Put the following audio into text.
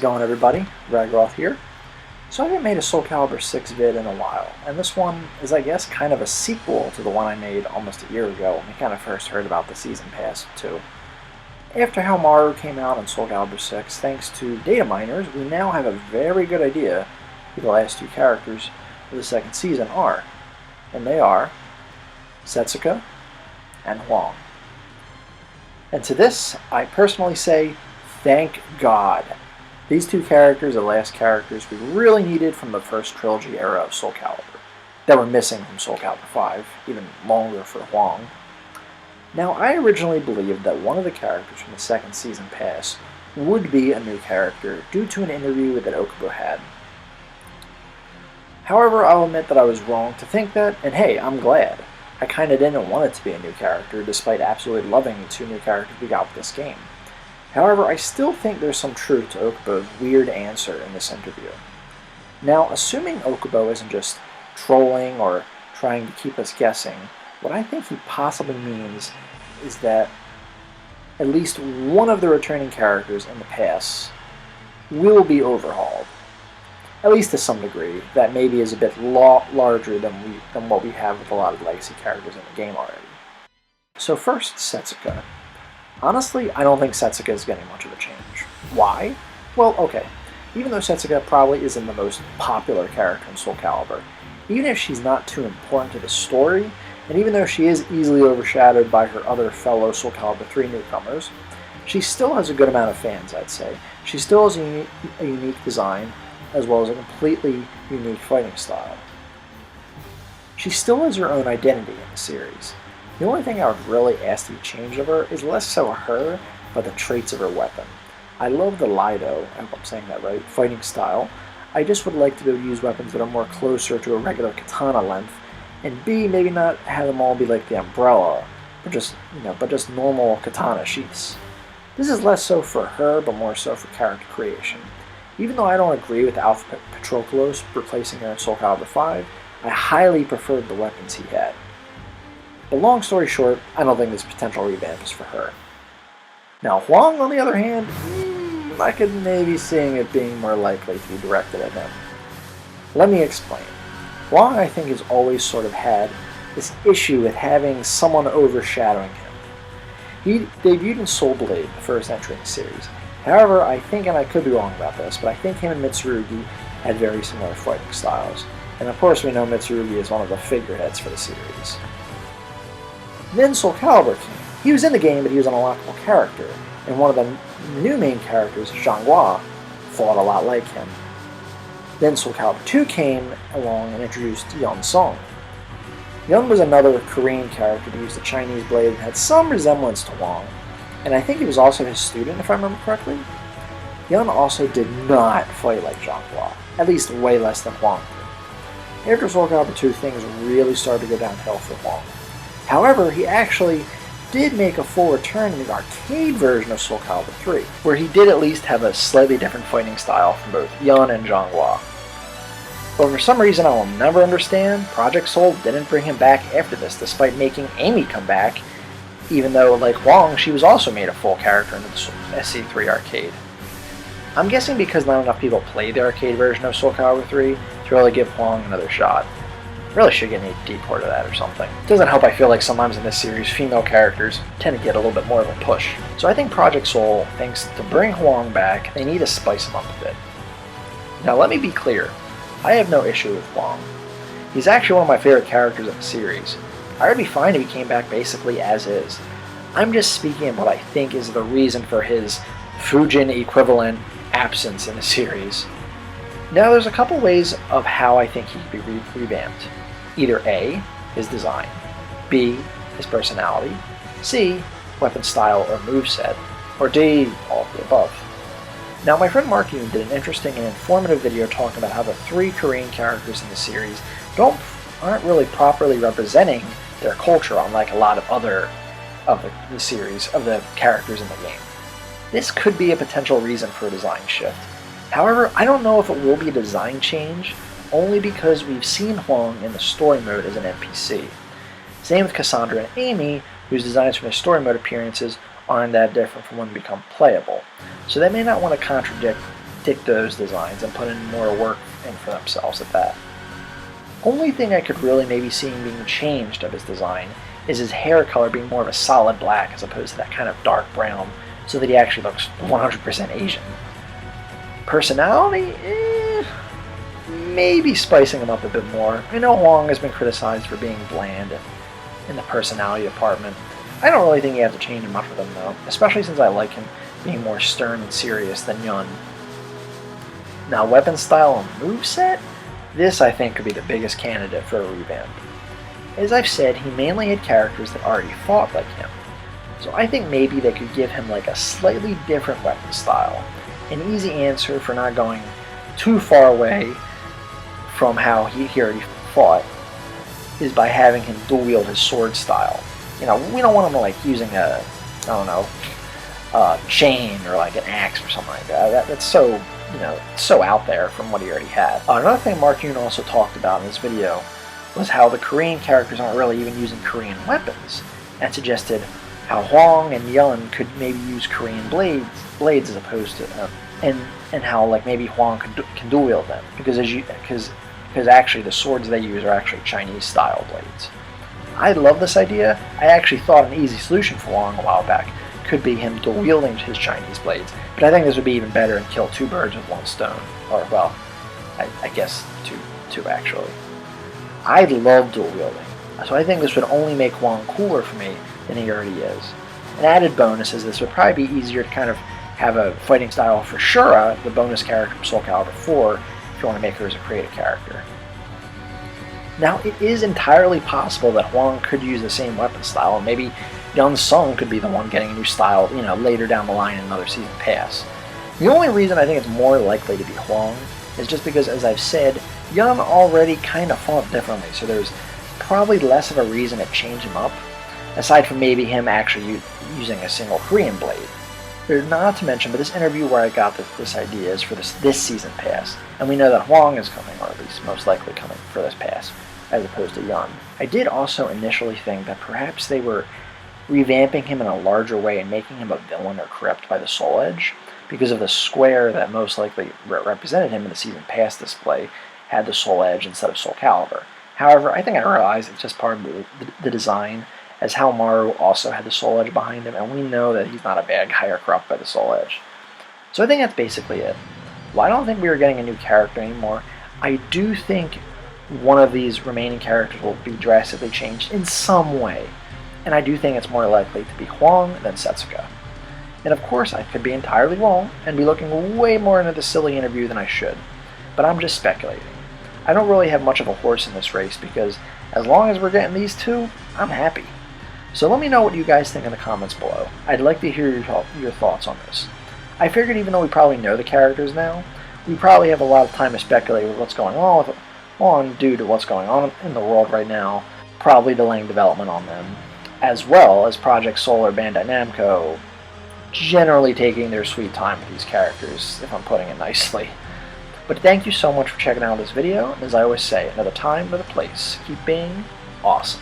going, everybody? Ragiroth here. So I haven't made a Soul Calibur VI vid in a while, and this one is, I guess, kind of a sequel to the one I made almost a year ago when we kind of first heard about the Season Pass 2. After Hwang came out on Soul Calibur VI, thanks to data miners, we now have a very good idea who the last two characters of the second season are. And they are Setsuka and Hwang. And to this, I personally say, thank God. These two characters are the last characters we really needed from the first trilogy era of Soul Calibur, that were missing from Soul Calibur V, even longer for Hwang. Now, I originally believed that one of the characters from the second season pass would be a new character due to an interview that Okubo had. However, I'll admit that I was wrong to think that, and hey, I'm glad. I kinda didn't want it to be a new character, despite absolutely loving the two new characters we got with this game. However, I still think there's some truth to Okubo's weird answer in this interview. Now, assuming Okubo isn't just trolling or trying to keep us guessing, what I think he possibly means is that at least one of the returning characters in the past will be overhauled. At least to some degree, that maybe is a bit larger than what we have with a lot of legacy characters in the game already. So first, Setsuka. Honestly, I don't think Setsuka is getting much of a change. Why? Well, okay. Even though Setsuka probably isn't the most popular character in Soul Calibur, even if she's not too important to the story, and even though she is easily overshadowed by her other fellow Soul Calibur 3 newcomers, she still has a good amount of fans, I'd say. She still has a unique design, as well as a completely unique fighting style. She still has her own identity in the series. The only thing I would really ask to be changed of her is less so her, but the traits of her weapon. I love the Lido, I hope I'm saying that right, fighting style. I just would like to be able to use weapons that are more closer to a regular katana length, and B, maybe not have them all be like the umbrella, but just normal katana sheaths. This is less so for her, but more so for character creation. Even though I don't agree with Alpha Patroclus replacing her in Soul Calibur V, I highly preferred the weapons he had. But long story short, I don't think this potential revamp is for her. Now Hwang, on the other hand, I could maybe seeing it being more likely to be directed at him. Let me explain. Hwang, I think, has always sort of had this issue with having someone overshadowing him. He debuted in Soul Blade, the first entry in the series. However, I think, and I could be wrong about this, but I think him and Mitsurugi had very similar fighting styles. And of course we know Mitsurugi is one of the figureheads for the series. Then Soul Calibur came. He was in the game, but he was an unlockable character, and one of the new main characters, Zhanghua, fought a lot like him. Then Soul Calibur 2 came along and introduced Yun Song. Yun was another Korean character who used a Chinese blade and had some resemblance to Hwang, and I think he was also his student, if I remember correctly. Yun also did not fight like Zhanghua, at least way less than Hwang did. After Soul Calibur 2, things really started to go downhill for Hwang. However, he actually did make a full return in the arcade version of Soul Calibur 3, where he did at least have a slightly different fighting style from both Yun and Zhanghua. But for some reason I will never understand, Project Soul didn't bring him back after this, despite making Amy come back, even though, like Hwang, she was also made a full character in the SC3 arcade. I'm guessing because not enough people played the arcade version of Soul Calibur 3 to really give Hwang another shot. Really should get an HD port of that or something. It doesn't help, I feel like sometimes in this series, female characters tend to get a little bit more of a push. So I think Project Soul thinks to bring Hwang back, they need to spice him up a bit. Now let me be clear, I have no issue with Hwang. He's actually one of my favorite characters in the series. I would be fine if he came back basically as is. I'm just speaking of what I think is the reason for his Fujin equivalent absence in the series. Now there's a couple ways of how I think he could be revamped. Either A, his design, B, his personality, C, weapon style or moveset, or D, all of the above. Now my friend Mark Yoon did an interesting and informative video talking about how the three Korean characters in the series aren't really properly representing their culture, unlike a lot of other of the series, of the characters in the game. This could be a potential reason for a design shift. However, I don't know if it will be a design change, only because we've seen Hwang in the story mode as an NPC. Same with Cassandra and Amy, whose designs from their story mode appearances aren't that different from when they become playable. So they may not want to contradict dig those designs and put in more work in for themselves at that. Only thing I could really maybe see being changed of his design is his hair color being more of a solid black as opposed to that kind of dark brown, so that he actually looks 100% Asian. Personality? Maybe spicing him up a bit more. I know Hwang has been criticized for being bland in the personality department. I don't really think you have to change much with him though, especially since I like him being more stern and serious than Yun. Now, weapon style and moveset? This I think could be the biggest candidate for a revamp. As I've said, he mainly had characters that already fought like him, so I think maybe they could give him like a slightly different weapon style. An easy answer for not going too far away from how he already fought is by having him dual wield his sword style. You know, we don't want him like using a, I don't know, chain or like an axe or something like that. That's so, you know, so out there from what he already had. Another thing Mark Yoon also talked about in this video was how the Korean characters aren't really even using Korean weapons, and suggested how Hwang and Yun could maybe use Korean blades as opposed to, and how like maybe Hwang can dual wield them because actually the swords they use are actually Chinese style blades. I love this idea. I actually thought an easy solution for Hwang a while back could be him dual wielding his Chinese blades, but I think this would be even better and kill two birds with one stone. Or well, I guess two actually. I love dual wielding, so I think this would only make Hwang cooler for me than he already is. An added bonus is this would probably be easier to kind of have a fighting style for Shura, the bonus character from Soul Calibur IV, if you want to make her as a creative character. Now, it is entirely possible that Hwang could use the same weapon style, and maybe Yun Sung could be the one getting a new style, you know, later down the line in another season pass. The only reason I think it's more likely to be Hwang is just because, as I've said, Yun already kind of fought differently, so there's probably less of a reason to change him up, aside from maybe him actually using a single Korean blade. Not to mention, but this interview where I got this idea is for this season pass, and we know that Hwang is coming, or at least most likely coming for this pass, as opposed to Yun. I did also initially think that perhaps they were revamping him in a larger way and making him a villain or corrupt by the Soul Edge, because of the square that most likely represented him in the season pass display had the Soul Edge instead of Soul Calibur. However, I think I realized it's just part of the design, as how Maru also had the Soul Edge behind him, and we know that he's not a bad guy or corrupt by the Soul Edge. So I think that's basically it. Well, I don't think we were getting a new character anymore. I do think one of these remaining characters will be drastically changed in some way, and I do think it's more likely to be Hwang than Setsuka. And of course, I could be entirely wrong and be looking way more into the silly interview than I should, but I'm just speculating. I don't really have much of a horse in this race because as long as we're getting these two, I'm happy. So let me know what you guys think in the comments below. I'd like to hear your thoughts on this. I figured even though we probably know the characters now, we probably have a lot of time to speculate with what's going on due to what's going on in the world right now, probably delaying development on them, as well as Project Soul or Bandai Namco generally taking their sweet time with these characters, if I'm putting it nicely. But thank you so much for checking out this video, and as I always say, another time, another place. Keep being awesome.